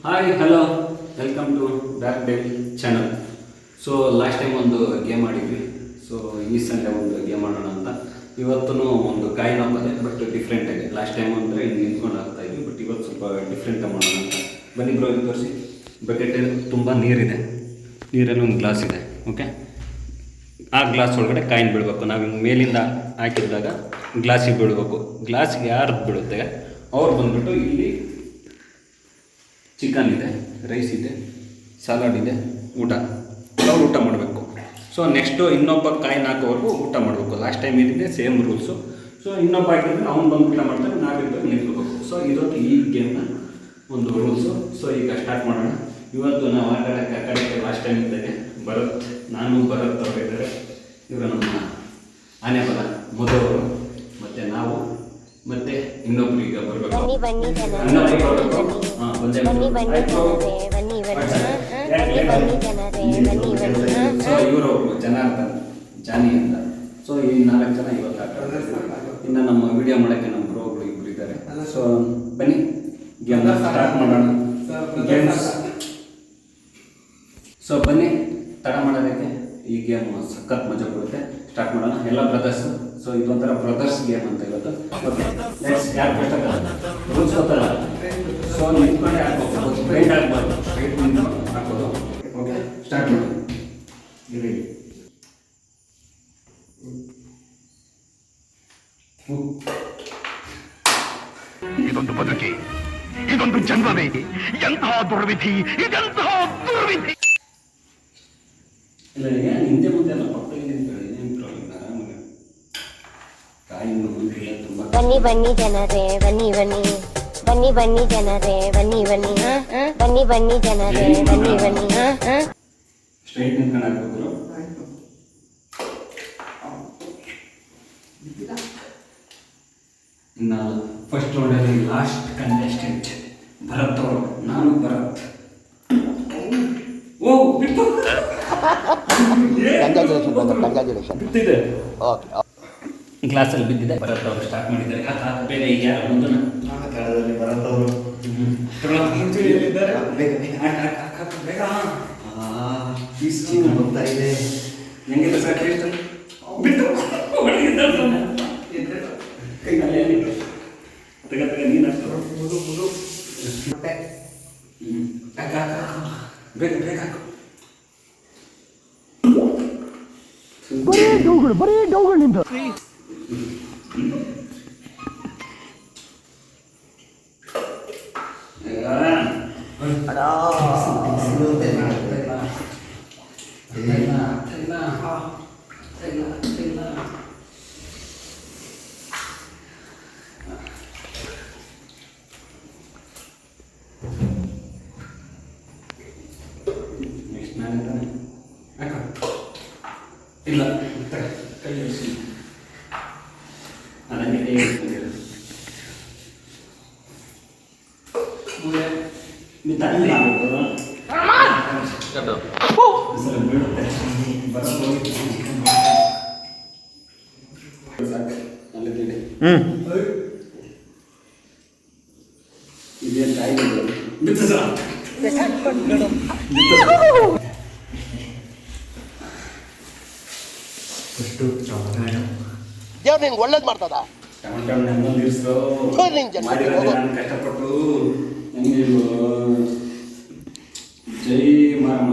Hi hello welcome to dark dale channel. So last time ಒಂದು game ಆಡಿದ್ವಿ. So ಈ Sunday ಒಂದು game ಆಡೋಣ ಅಂತ. ಇವತ್ತು ಒಂದು ಕಾಯಿನ್ ಹಾಕೋದೆ, ಬಟ್ ಡಿಫ್ರೆಂಟಾಗಿ. ಲಾಸ್ಟ್ ಟೈಮ್ ಅಂದರೆ ಹಿಂಗೆ ನಿಂತ್ಕೊಂಡು ಆಗ್ತಾ ಇದ್ವಿ, ಬಟ್ ಇವತ್ತು ಸ್ವಲ್ಪ ಡಿಫ್ರೆಂಟಾಗಿ ಮಾಡೋಣ ಅಂತ. ಬನ್ನಿ ಬ್ರೋ, ಇಲ್ಲಿ ತೋರಿಸಿ. ಬಕೆಟ್ ತುಂಬ ನೀರಿದೆ, ನೀರಲ್ಲಿ ಒಂದು ಗ್ಲಾಸ್ ಇದೆ. ಓಕೆ, ಆ ಗ್ಲಾಸ್ ಒಳಗಡೆ ಕಾಯಿನ್ ಬೀಳಬೇಕು. ನಾವು ಹಿಂಗೆ ಮೇಲಿಂದ ಹಾಕಿದಾಗ ಗ್ಲಾಸಿಗೆ ಬೀಳಬೇಕು. ಗ್ಲಾಸಿಗೆ ಯಾರು ಬೀಳುತ್ತೆ ಅವ್ರು ಬಂದುಬಿಟ್ಟು ಇಲ್ಲಿ ಚಿಕನ್ ಇದೆ, ರೈಸ್ ಇದೆ, ಸಲಾಡ್ ಇದೆ, ಅವ್ರು ಊಟ ಮಾಡಬೇಕು. ಸೊ ನೆಕ್ಸ್ಟು ಇನ್ನೊಬ್ಬ ಕಾಯಿನ್ ಹಾಕೋವರೆಗೂ ಊಟ ಮಾಡಬೇಕು. ಲಾಸ್ಟ್ ಟೈಮ್ ಏನಿದೆ ಸೇಮ್ ರೂಲ್ಸು. ಸೊ ಇನ್ನೊಬ್ಬ ಹಾಕಿದ್ರೆ ಅವ್ನು ಬಂದು ಊಟ ಮಾಡ್ತಾರೆ, ನಾವಿಬ್ಬರು ನಿಂತ್ಕೋಬೇಕು. ಸೊ ಇದೊಂದು ಈ ಗೇಮ್ನ ಒಂದು ರೂಲ್ಸು. ಸೊ ಈಗ ಸ್ಟಾರ್ಟ್ ಮಾಡೋಣ. ಇವತ್ತು ನಾವು ಆಟಾಡೋಕ್ಕೆ ಆ ಕಡೆಗೆ ಲಾಸ್ಟ್ ಟೈಮ್ ಇದ್ದಾಗೆ ಭರತ್ ಅವರು ಇದ್ದಾರೆ. ಇವರು ನಮ್ಮ ಆನೆಬಲ ಮೊದಲವರು, ಮತ್ತು ನಾವು ಮತ್ತೆ ಇನ್ನೊಬ್ರು ಈಗ ಬರಬೇಕು. ಸೊ ಇವರು ಜನಾರ್ದನ್, ಜಾನಿ ಅಂತ. ಸೊ ಈ 4 ಜನ ಇವತ್ತು ಇನ್ನು ನಮ್ಮ ವಿಡಿಯೋ ಮಾಡೋಕ್ಕೆ ನಮ್ಮ ಬ್ರೋಗಳು ಇಬ್ಬರು ಇದ್ದಾರೆ. ಸೊ ಬನ್ನಿ ಗೇಮ್ ಸ್ಟಾರ್ಟ್ ಮಾಡೋಣ. ಸೊ ಬನ್ನಿ, ತಡ ಮಾಡೋದಕ್ಕೆ ಈ ಗೇಮ್ ಸಖತ್ ಮಜಾ ಕೊಡುತ್ತೆ. ಸ್ಟಾರ್ಟ್ ಮಾಡೋಣ. ಎಲ್ಲ ಬ್ರದರ್ಸು. ಸೊ ಇದೊಂಥರ ಬ್ರದರ್ಸ್ ಗೇಮ್ ಅಂತ ಇವತ್ತು. ಓಕೆ, ಯಾರು ಕಷ್ಟ ರೂಲ್ಸ್ ಗೊತ್ತಲ್ಲ. ಸೊ ನಿಂತ್ಕೊಂಡೆ ಹಾಕ್ಬೇಕು, ಬ್ರೈಟ್ ಹಾಕ್ಬಾರ್ದು, ಸ್ಟ್ರೈಟ್ ನಿಂತು ಹಾಕೋದು. ಓಕೆ, ಸ್ಟಾರ್ಟ್ ಮಾಡಿ. ಇದೊಂದು ಬದುಕಿ, ಇದೊಂದು ಜನ್ಮವೇ, ಎಂತಹ ದುರ್ವಿಧಿ, ಇದೆಂತಹ ದುರ್ವಿಧಿ. ಇಲ್ಲ, ಏನು ಹಿಂದೆ ಮುಂದೆ ಎಲ್ಲ ಪಕ್ಕದಲ್ಲಿ ನಿಂತ್ಕೊಳ್ಳಿ. ಕಾಯಿನ್ನು ಮುಂದೆ ತುಂಬ ಬನ್ನಿ ಜನರೇ, ಬನ್ನಿ ಜನರೇ, ಬನ್ನಿ ಜನರೇ, ಬನ್ನಿ. ಸ್ಟ್ರೈಟ್ ನಿಂತ್ಕೊಂಡು ಹಾಕ್ಬೇಕು. ಇನ್ನು ಫಸ್ಟ್ ರೌಂಡಲ್ಲಿ ಲಾಸ್ಟ್ ಕಂಟೆಸ್ಟೆಂಟ್ ಭರತ್ ಅವರು. ನಾನು ಭರತ್. ಓ ಬಿಟ್ಟು ಬಿಟ್ಟಿದೆ, ಗ್ಲಾಸಲ್ಲಿ ಬಿದ್ದಿದೆ. ಭರತ್ ಅವರು ಸ್ಟಾರ್ಟ್ ಮಾಡಿದ್ದಾರೆ. ಬೇರೆ ಈಗ ಯಾರು ಮುಂದೆ ಭರತ್ ಅವರು ಹೋಗ್ತಾ ಇದೆ. ಹೆಂಗಿದೆ ಸರ್ ಟೇಸ್ಟ್? ಬಿಟ್ಟು ಕೈನಲ್ಲಿ ತಗ ನೀನು ಬೇಗ ಬೇಗ ಹಾಕು. ಬರೀ ಡೌಗಳಿಂದ ಇಲ್ಲ, ಕೈ ಇರಿಸಿ. ಅದನ್ನೇ ಕೈ ಇರಿಸ್ತಿದ್ದೀರ. ನೀವು ತಳ್ಳಿ ಬೀಳುತ್ತೆ. ಅಲ್ಲಿದೆ ಇದೇನು ಕಾಯಿ ಬಿತ್ತು ಸರ್. ದೇವ್ರು ನಿಂಗೆ ಒಳ್ಳೇದು ಮಾಡ್ತದ. ಕಷ್ಟಪಟ್ಟು ಜೈ ಮಾರಮ್ಮ.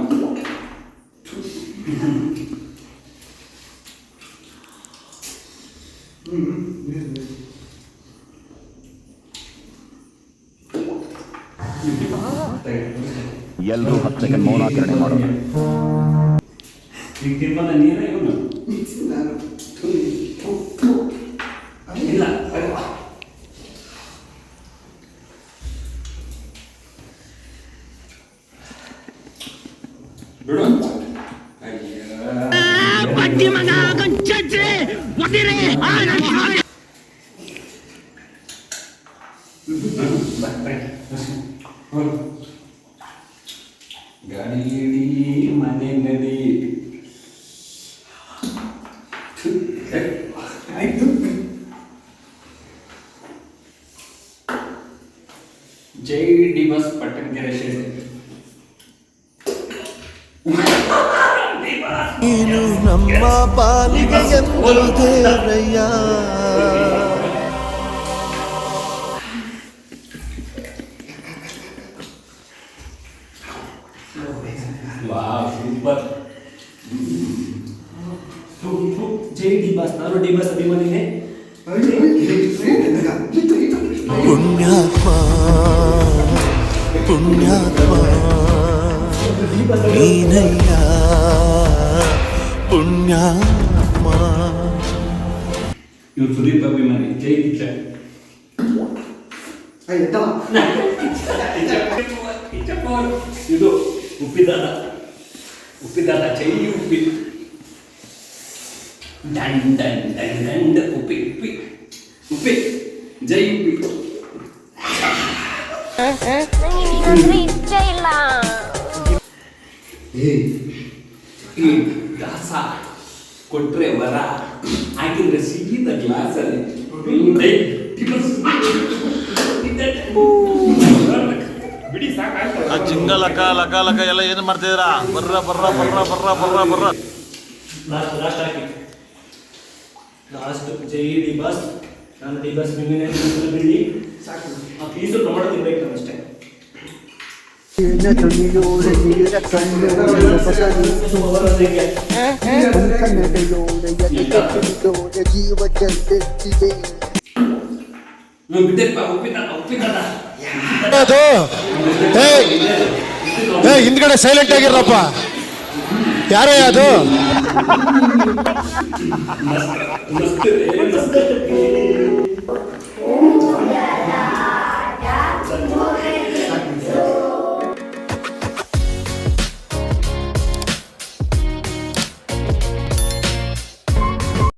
ಎಲ್ಲರೂ 10 ಸೆಕೆಂಡ್ ಮೌನಾಚರಣೆ ಮಾಡೋದು. ಈಗ ತಿಂಬದ ನೀರೇ ಇವನು ಇಲ್ಲ ಬಿಡು. ಗಾಡಿ ಮನೆ ನಡಿ ಆಯ್ತು. ಜೈ ಡಿ ಬಸ್ ಪಟ್ಟಣಗೆರೆ ಶೇಷ. ನೀನು ನಮ್ಮ ಪಾಲಿಗೆ ಎಂದು ದೇವರಯ್ಯ. Wow super. ಜೈ ಡಿ ಬಾಸ್. ನಾನು ಡಿ ಬಾಸ್ ಅಭಿಮಾನಿನೇ. ಪುಣ್ಯಾತ್ಮ ಪುಣ್ಯಾತ್ಮ ನೀನಯ್ಯ ಪುಣ್ಯಾತ್ಮ. ಇವ್ರು ಸುದೀಪ್ ಅಭಿಮಾನಿ. ಜೈ ಕಿಚ್ಚ. ಇದು ಉಪ್ಪಿದಾದ ಉಪ್ಪಿದಾದ ಜೈ ಉಪ್ಪಿ. ದಂಡ್ ದಂಡ್ ದಂಡ್ ದಂಡ್ ಉಪ್ಪಿ ಉಪ್ಪಿ ಉಪ್ಪಿ ಜೈ ಉಪ್ಪಿ. ನಂಗೆ ನೀನಂದ್ರೆ ಇಷ್ಟ ಇಲ್ಲ. ಈ ದಾಸ ಕೊಟ್ರೆ ವರ, ಹಾಕಿದ್ರೆ ಸೀದ ಗ್ಲಾಸಲ್ಲಿ ಬಿಡಿ ಸಾಕಾಯ್ತು. ಆ ಜಿಂಗ ಲಕ ಲಕ ಲಕ ಎಲ್ಲ ಏನು ಮಾಡ್ತಿದ್ದೀರಾ? ಬರ್ರ ಬರ್ರ ಬರ್ರ ಬರ್ರ ಬರ್ರ ಬರ್ರ. ಲಾಸ್ಟ್ ಹಾಕಿ. ಲಾಸ್ಟ್ ಜೈ ಡಿ ಬಾಸ್. ನಾನು ಡಿ ಬಾಸ್ ಬಿಡಿ ಸಾಕು. ಆ ಪೀಸು ಟೊಮಾಟೊ ತಿನ್ಬೇಕು ನಾನು ಅಷ್ಟೇ. ಬಿದ್ದಪ್ಪ ಉಪ್ಪಿದಾದ ಉಪ್ಪಿದಾದ. ಹಿಂದ್ಗಡೆ ಸೈಲೆಂಟ್ ಆಗಿರಪ್ಪ. ಯಾರೇ ಅದು? ಮಸ್ತ್ ರೇ, ಮಸ್ತ್.